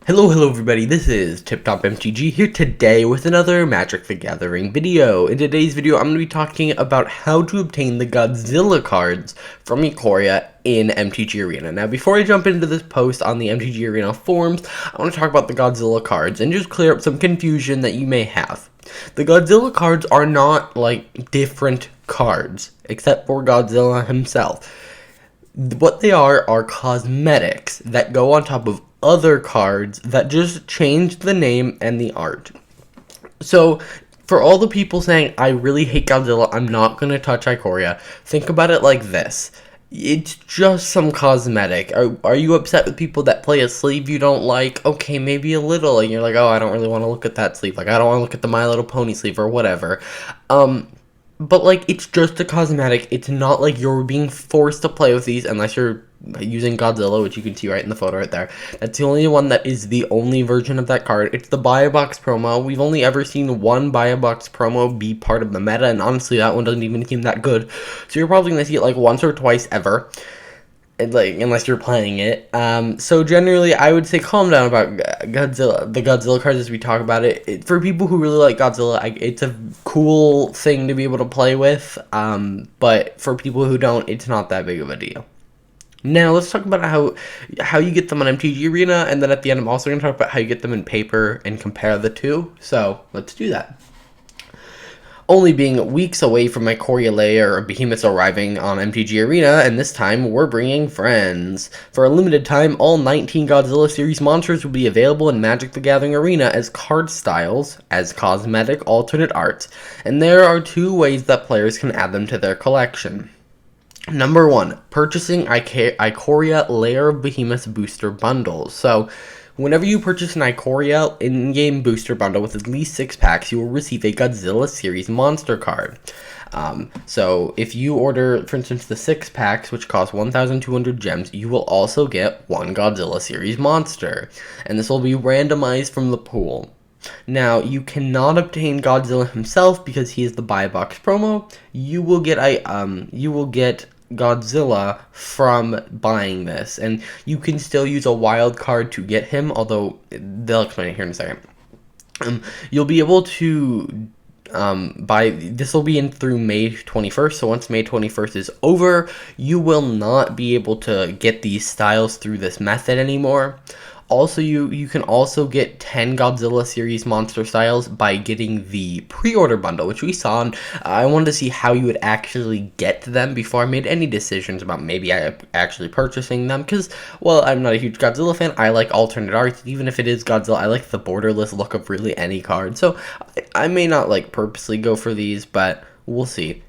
Hello everybody, this is Tip Top MTG here today with another Magic the Gathering video. In today's video, I'm going to be talking about how to obtain the Godzilla cards from Ikoria in MTG Arena. Now, before I jump into this post on the MTG Arena forums, I want to talk about the Godzilla cards and just clear up some confusion that you may have. The Godzilla cards are not like different cards, except for Godzilla himself. What they are cosmetics that go on top of other cards that just change the name and the art. So, for all the people saying, I really hate Godzilla, I'm not going to touch Ikoria, think about it like this. It's just some cosmetic. Are you upset with people that play a sleeve you don't like? Okay, maybe a little, and you're like, oh, I don't really want to look at that sleeve. Like, I don't want to look at the My Little Pony sleeve or whatever. But, like, it's just a cosmetic. It's not like you're being forced to play with these unless you're using Godzilla, which you can see right in the photo right there. That's the only one that is the only version of that card. It's the Buy a Box promo. We've only ever seen one Buy a Box promo be part of the meta, and honestly, that one doesn't even seem that good. So you're probably going to see it, like, once or twice ever. Like, unless you're playing it. So generally, I would say calm down about Godzilla, the Godzilla cards as we talk about it. For people who really like Godzilla, it's a cool thing to be able to play with. But for people who don't, it's not that big of a deal. Now, let's talk about how you get them on MTG Arena, and then at the end, I'm also going to talk about how you get them in paper and compare the two. So, let's do that. Only being weeks away from Ikoria Lair of Behemoths arriving on MTG Arena, and this time we're bringing friends. For a limited time, all 19 Godzilla series monsters will be available in Magic the Gathering Arena as card styles, as cosmetic alternate art, and there are two ways that players can add them to their collection. Number 1, purchasing Ikoria Lair of Behemoths booster bundles. So, whenever you purchase an Ikoria in-game booster bundle with at least 6 packs, you will receive a Godzilla series monster card. So if you order, for instance, the 6 packs, which cost 1,200 gems, you will also get one Godzilla series monster. And this will be randomized from the pool. Now, you cannot obtain Godzilla himself because he is the buy box promo. You will get Godzilla from buying this, and you can still use a wild card to get him, although they'll explain it here in a second. You'll be able to buy, this will be in through May 21st, so once May 21st is over, you will not be able to get these styles through this method anymore. Also, you can also get 10 Godzilla series monster styles by getting the pre-order bundle, which we saw, and I wanted to see how you would actually get them before I made any decisions about maybe actually purchasing them, because, well, I'm not a huge Godzilla fan. I like alternate art, even if it is Godzilla. I like the borderless look of really any card, so I may not, like, purposely go for these, but we'll see.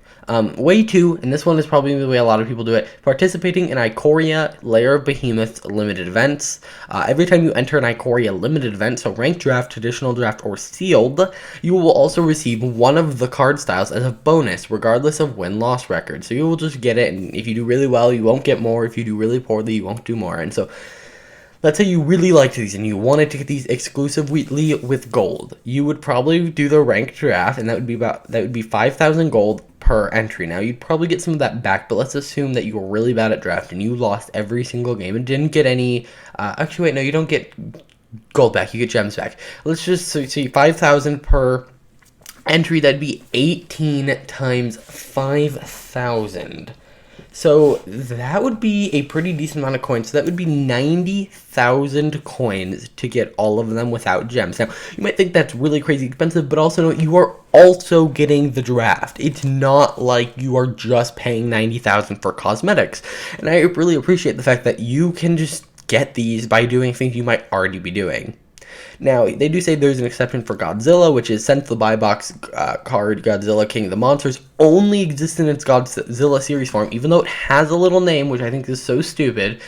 Way 2, and this one is probably the way a lot of people do it, participating in Ikoria Lair of Behemoths limited events. Every time you enter an Ikoria limited event, so ranked draft, traditional draft, or sealed, you will also receive one of the card styles as a bonus, regardless of win-loss record. So you will just get it, and if you do really well, you won't get more. If you do really poorly, you won't do more. And so, let's say you really liked these and you wanted to get these exclusively with gold. You would probably do the ranked draft, and that would be 5,000 gold per entry. Now, you'd probably get some of that back, but let's assume that you were really bad at draft and you lost every single game and didn't get any, actually, wait, no, you don't get gold back, you get gems back. Let's just see 5,000 per entry, that'd be 18 times 5,000. So that would be a pretty decent amount of coins. So that would be 90,000 coins to get all of them without gems. Now, you might think that's really crazy expensive, but also know you are also getting the draft. It's not like you are just paying 90,000 for cosmetics. And I really appreciate the fact that you can just get these by doing things you might already be doing. Now, they do say there's an exception for Godzilla, which is since the buy box card Godzilla King of the Monsters only exists in its Godzilla series form, even though it has a little name, which I think is so stupid,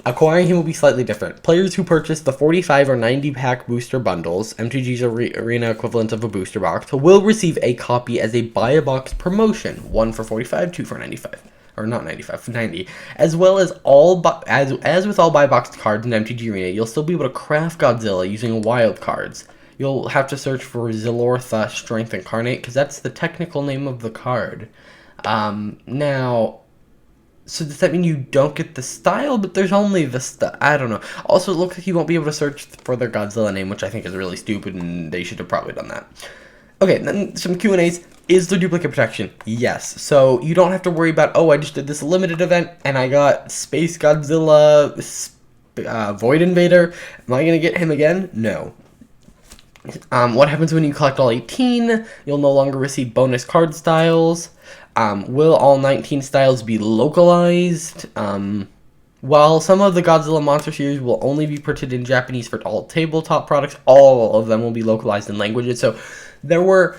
acquiring him will be slightly different. Players who purchase the 45 or 90 pack booster bundles, MTG's Arena equivalent of a booster box, will receive a copy as a buy a box promotion, 1 for 45, 2 for 95. Or not 95, 90. As well as as with all buy box cards in MTG Arena, you'll still be able to craft Godzilla using wild cards. You'll have to search for Zilortha Strength Incarnate, because that's the technical name of the card. Now, So does that mean you don't get the style? But there's only the style. I don't know. Also, it looks like you won't be able to search for their Godzilla name, which I think is really stupid, and they should have probably done that. Okay, then some Q&As. Is there duplicate protection? Yes. So you don't have to worry about, oh, I just did this limited event, and I got Space Godzilla, Void Invader. Am I going to get him again? No. What happens when you collect all 18? You'll no longer receive bonus card styles. Will all 19 styles be localized? While some of the Godzilla Monster Series will only be printed in Japanese for all tabletop products, all of them will be localized in languages. So there were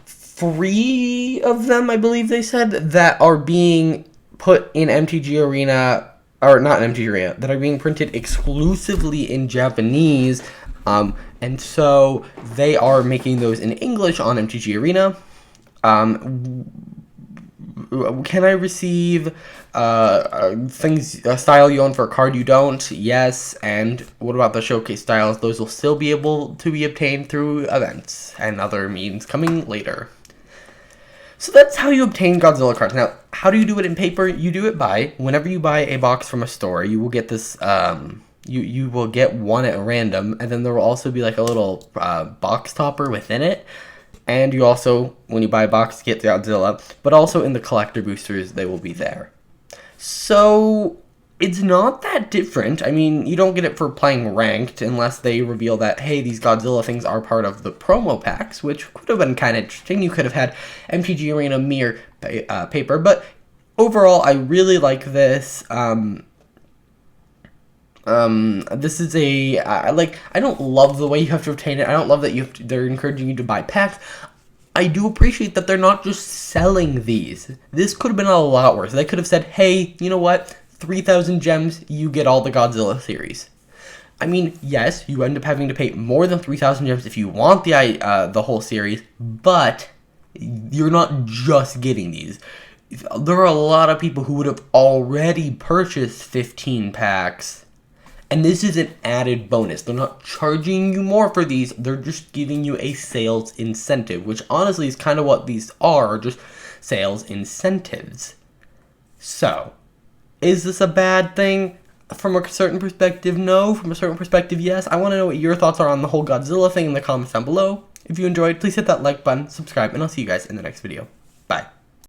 3 of them, I believe they said, that are being put in MTG Arena, or not MTG Arena, that are being printed exclusively in Japanese. And so they are making those in English on MTG Arena. Can I receive style you own for a card you don't? Yes. And what about the showcase styles? Those will still be able to be obtained through events and other means coming later. So that's how you obtain Godzilla cards. Now, how do you do it in paper? You do it by, whenever you buy a box from a store, you will get this, you will get one at random, and then there will also be like a little box topper within it. And you also, when you buy a box, get Godzilla, but also in the collector boosters, they will be there. So it's not that different. I mean, you don't get it for playing ranked unless they reveal that, hey, these Godzilla things are part of the promo packs, which could have been kind of interesting. You could have had MTG Arena mirror paper, but overall, I really like this. This is I don't love the way you have to obtain it. I don't love that they're encouraging you to buy packs. I do appreciate that they're not just selling these. This could have been a lot worse. They could have said, hey, you know what? 3,000 gems, you get all the Godzilla series. I mean, yes, you end up having to pay more than 3,000 gems if you want the whole series, but you're not just getting these. There are a lot of people who would have already purchased 15 packs, and this is an added bonus. They're not charging you more for these, they're just giving you a sales incentive, which honestly is kind of what these are, just sales incentives. So, is this a bad thing? From a certain perspective, no. From a certain perspective, yes. I want to know what your thoughts are on the whole Godzilla thing in the comments down below. If you enjoyed, please hit that like button, subscribe, and I'll see you guys in the next video. Bye.